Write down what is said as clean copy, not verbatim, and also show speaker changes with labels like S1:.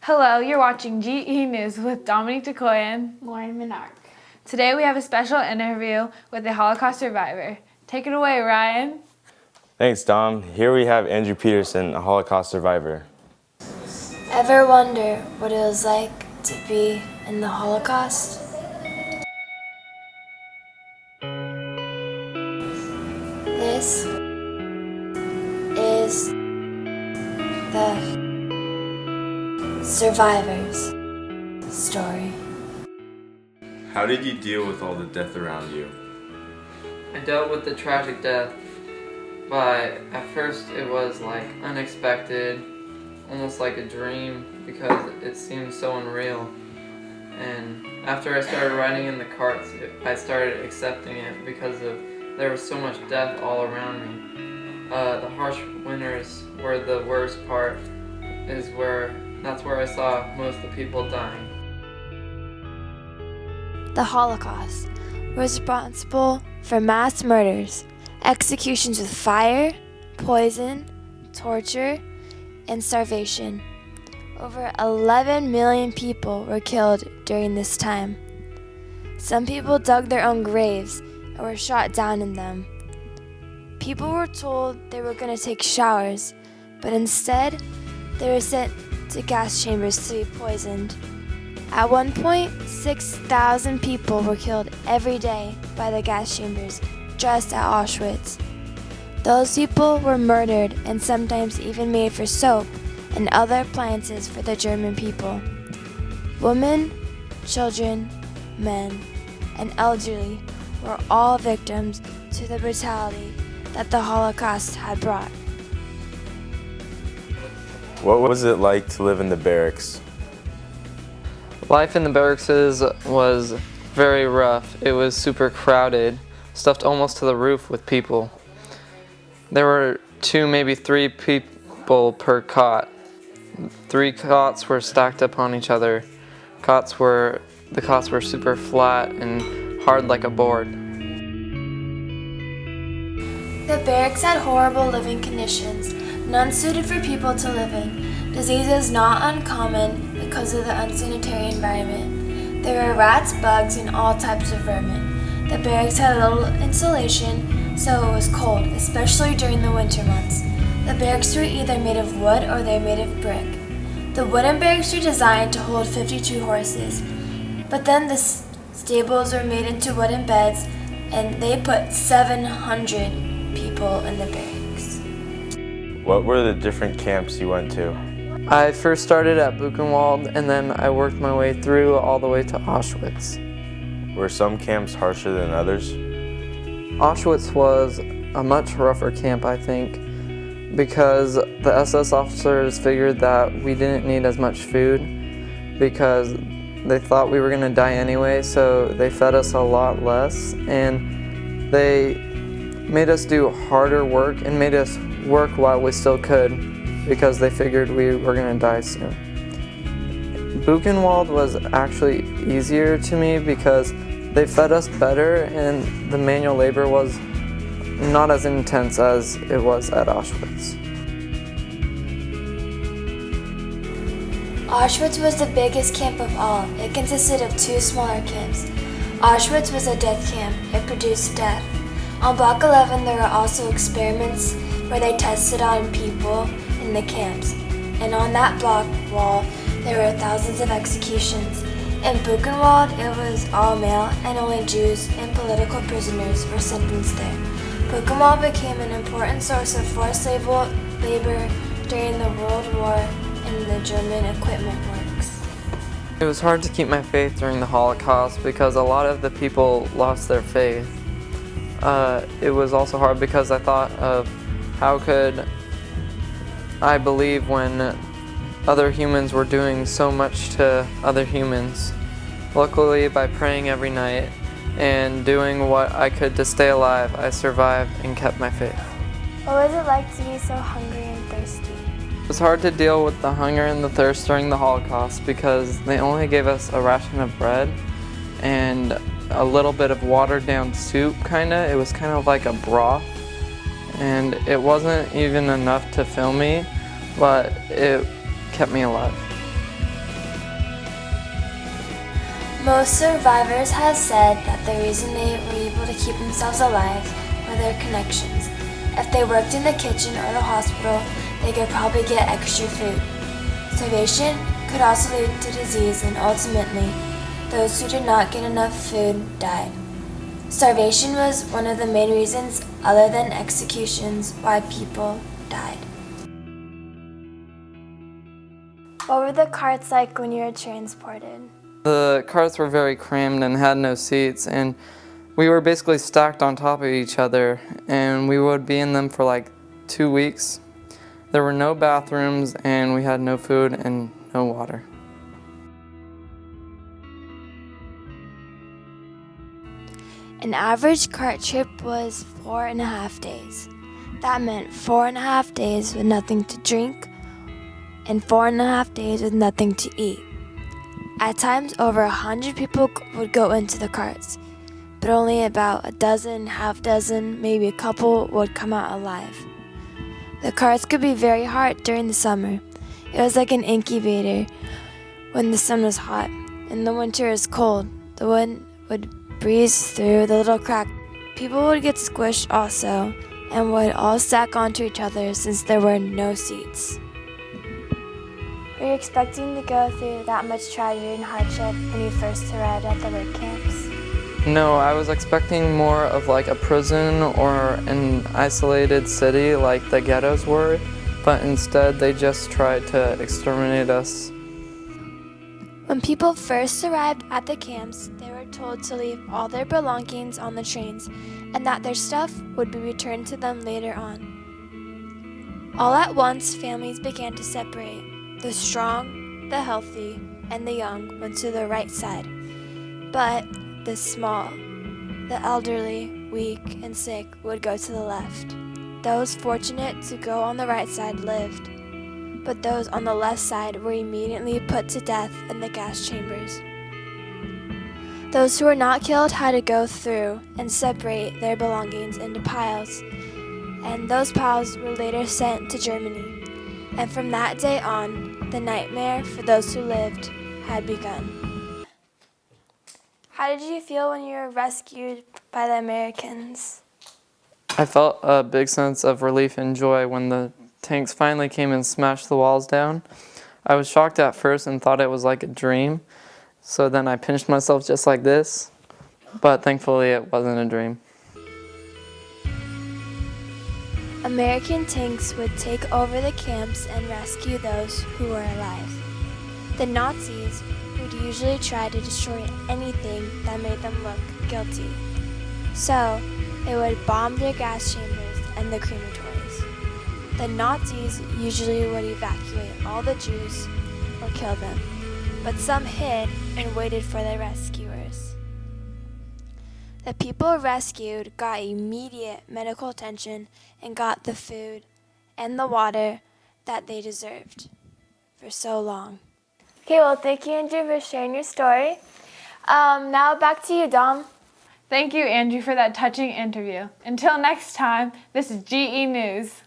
S1: Hello, you're watching GE News with Dominique Decoyan,
S2: Lauren Minark.
S1: Today we have a special interview with a Holocaust survivor. Take it away, Ryan.
S3: Thanks, Dom. Here we have Andrew Peterson, a Holocaust survivor.
S4: Ever wonder what it was like to be in the Holocaust? This is the survivor's story.
S3: How did you deal with all the death around you?
S5: I dealt with the tragic death, but at first it was like unexpected, almost like a dream because it seemed so unreal. And after I started riding in the carts, I started accepting it because there was so much death all around me. The harsh winters were the worst part, that's where I saw most of the people dying.
S4: The Holocaust was responsible for mass murders, executions with fire, poison, torture, and starvation. Over 11 million people were killed during this time. Some people dug their own graves and were shot down in them. People were told they were going to take showers, but instead, they were sent to gas chambers to be poisoned. At one point, 6,000 people were killed every day by the gas chambers just at Auschwitz. Those people were murdered and sometimes even made for soap and other appliances for the German people. Women, children, men, and elderly were all victims to the brutality that the Holocaust had brought.
S3: What was it like to live in the barracks?
S5: Life in the barracks was very rough. It was super crowded, stuffed almost to the roof with people. There were 2, maybe 3 people per cot. 3 cots were stacked upon each other. The cots were super flat and hard like a board.
S4: The barracks had horrible living conditions, none suited for people to live in. Diseases not uncommon because of the unsanitary environment. There were rats, bugs, and all types of vermin. The barracks had little insulation, so it was cold, especially during the winter months. The barracks were either made of wood or they were made of brick. The wooden barracks were designed to hold 52 horses, but then the stables were made into wooden beds and they put 700 people in the barracks.
S3: What were the different camps you went to?
S5: I first started at Buchenwald and then I worked my way through all the way to Auschwitz.
S3: Were some camps harsher than others?
S5: Auschwitz was a much rougher camp, I think, because the SS officers figured that we didn't need as much food because they thought we were going to die anyway, so they fed us a lot less and they made us do harder work and made us work while we still could because they figured we were going to die soon. Buchenwald was actually easier to me because they fed us better and the manual labor was not as intense as it was at Auschwitz.
S4: Auschwitz was the biggest camp of all. It consisted of 2 smaller camps. Auschwitz was a death camp. It produced death. On Block 11, there were also experiments where they tested on people in the camps. And on that block wall, there were thousands of executions. In Buchenwald, it was all male, and only Jews and political prisoners were sentenced there. Buchenwald became an important source of forced labor during the World War and the German equipment works.
S5: It was hard to keep my faith during the Holocaust because a lot of the people lost their faith. It was also hard because I thought of how could I believe when other humans were doing so much to other humans. Luckily, by praying every night and doing what I could to stay alive, I survived and kept my faith.
S4: What was it like to be so hungry and thirsty?
S5: It was hard to deal with the hunger and the thirst during the Holocaust because they only gave us a ration of bread and a little bit of watered down soup, kinda. It was kind of like a broth. And it wasn't even enough to fill me, but it kept me alive.
S4: Most survivors have said that the reason they were able to keep themselves alive were their connections. If they worked in the kitchen or the hospital, they could probably get extra food. Starvation could also lead to disease, and ultimately, those who did not get enough food died. Starvation was one of the main reasons, other than executions, why people died. What were the carts like when you were transported?
S5: The carts were very crammed and had no seats, and we were basically stacked on top of each other, and we would be in them for like 2 weeks. There were no bathrooms, and we had no food and no water.
S4: An average cart trip was 4.5 days. That meant 4.5 days with nothing to drink and 4.5 days with nothing to eat. At times, over 100 people would go into the carts, but only about a dozen, half dozen, maybe a couple would come out alive. The carts could be very hot during the summer. It was like an incubator when the sun was hot. In the winter it was cold. The wind would breeze through the little crack. People would get squished also and would all stack onto each other since there were no seats. Were you expecting to go through that much tragedy and hardship when you first arrived at the work camps?
S5: No, I was expecting more of like a prison or an isolated city like the ghettos were, but instead they just tried to exterminate us.
S4: When people first arrived at the camps, they were told to leave all their belongings on the trains and that their stuff would be returned to them later on. All at once, families began to separate. The strong, the healthy, and the young went to the right side, but the small, the elderly, weak, and sick would go to the left. Those fortunate to go on the right side lived, but those on the left side were immediately put to death in the gas chambers. Those who were not killed had to go through and separate their belongings into piles, and those piles were later sent to Germany. And from that day on, the nightmare for those who lived had begun. How did you feel when you were rescued by the Americans?
S5: I felt a big sense of relief and joy when the tanks finally came and smashed the walls down. I was shocked at first and thought it was like a dream, so then I pinched myself just like this, but thankfully it wasn't a dream.
S4: American tanks would take over the camps and rescue those who were alive. The Nazis would usually try to destroy anything that made them look guilty. So, they would bomb their gas chambers and the crematories. The Nazis usually would evacuate all the Jews or kill them, but some hid and waited for their rescuers. The people rescued got immediate medical attention and got the food and the water that they deserved for so long. Okay, well, thank you, Andrew, for sharing your story. Now back to you, Dom.
S1: Thank you, Andrew, for that touching interview. Until next time, this is GE News.